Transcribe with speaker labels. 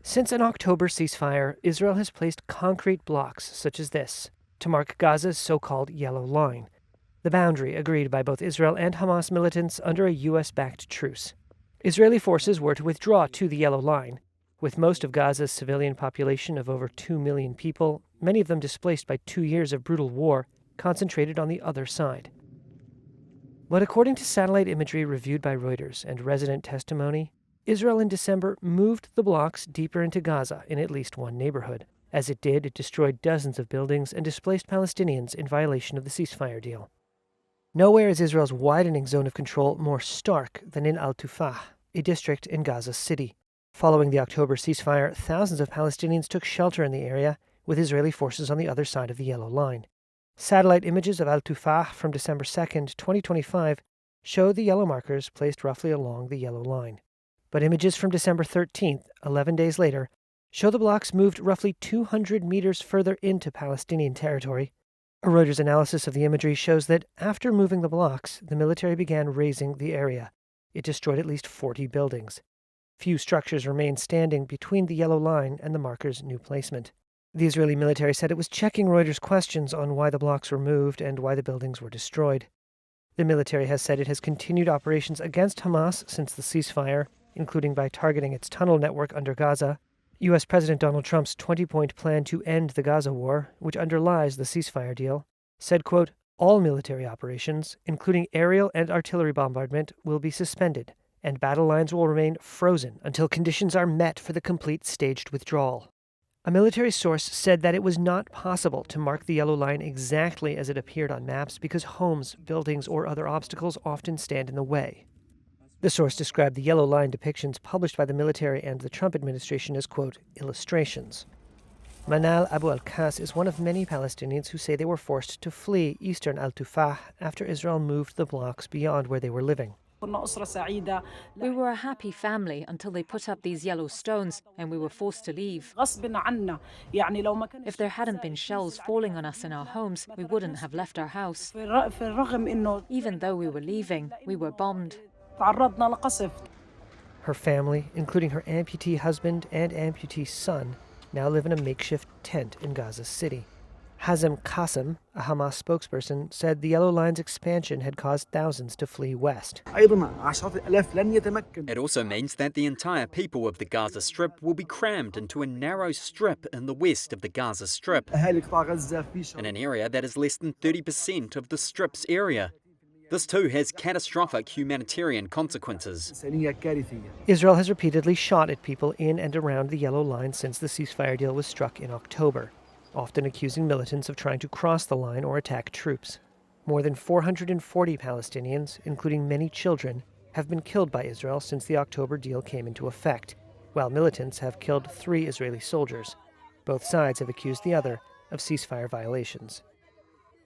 Speaker 1: Since an October ceasefire, Israel has placed concrete blocks such as this to mark Gaza's so-called Yellow Line, the boundary agreed by both Israel and Hamas militants under a U.S.-backed truce. Israeli forces were to withdraw to the Yellow Line, with most of Gaza's civilian population of over 2 million people, many of them displaced by 2 years of brutal war, concentrated on the other side. But according to satellite imagery reviewed by Reuters and resident testimony, Israel in December moved the blocks deeper into Gaza in at least one neighborhood. As it did, it destroyed dozens of buildings and displaced Palestinians in violation of the ceasefire deal. Nowhere is Israel's widening zone of control more stark than in Al-Tufah, a district in Gaza City. Following the October ceasefire, thousands of Palestinians took shelter in the area, with Israeli forces on the other side of the Yellow Line. Satellite images of Al-Tufah from December 2, 2025, show the yellow markers placed roughly along the Yellow Line. But images from December 13th, 11 days later, show the blocks moved roughly 200 meters further into Palestinian territory. A Reuters analysis of the imagery shows that after moving the blocks, the military began razing the area. It destroyed at least 40 buildings. Few structures remain standing between the Yellow Line and the marker's new placement. The Israeli military said it was checking Reuters' questions on why the blocks were moved and why the buildings were destroyed. The military has said it has continued operations against Hamas since the ceasefire, including by targeting its tunnel network under Gaza. U.S. President Donald Trump's 20-point plan to end the Gaza war, which underlies the ceasefire deal, said, quote, "All military operations, including aerial and artillery bombardment, will be suspended, and battle lines will remain frozen until conditions are met for the complete staged withdrawal." A military source said that it was not possible to mark the Yellow Line exactly as it appeared on maps because homes, buildings, or other obstacles often stand in the way. The source described the Yellow Line depictions published by the military and the Trump administration as, quote, illustrations. Manal Abu al-Qas is one of many Palestinians who say they were forced to flee eastern Al-Tufah after Israel moved the blocks beyond where they were living.
Speaker 2: We were a happy family until they put up these yellow stones and we were forced to leave. If there hadn't been shells falling on us in our homes, we wouldn't have left our house. Even though we were leaving, we were bombed.
Speaker 1: Her family, including her amputee husband and amputee son, now live in a makeshift tent in Gaza City. Hazem Qasem, a Hamas spokesperson, said the Yellow Line's expansion had caused thousands to flee west.
Speaker 3: It also means that the entire people of the Gaza Strip will be crammed into a narrow strip in the west of the Gaza Strip, in an area that is less than 30% of the Strip's area. This too has catastrophic humanitarian consequences.
Speaker 1: Israel has repeatedly shot at people in and around the Yellow Line since the ceasefire deal was struck in October, often accusing militants of trying to cross the line or attack troops. More than 440 Palestinians, including many children, have been killed by Israel since the October deal came into effect, while militants have killed 3 Israeli soldiers. Both sides have accused the other of ceasefire violations.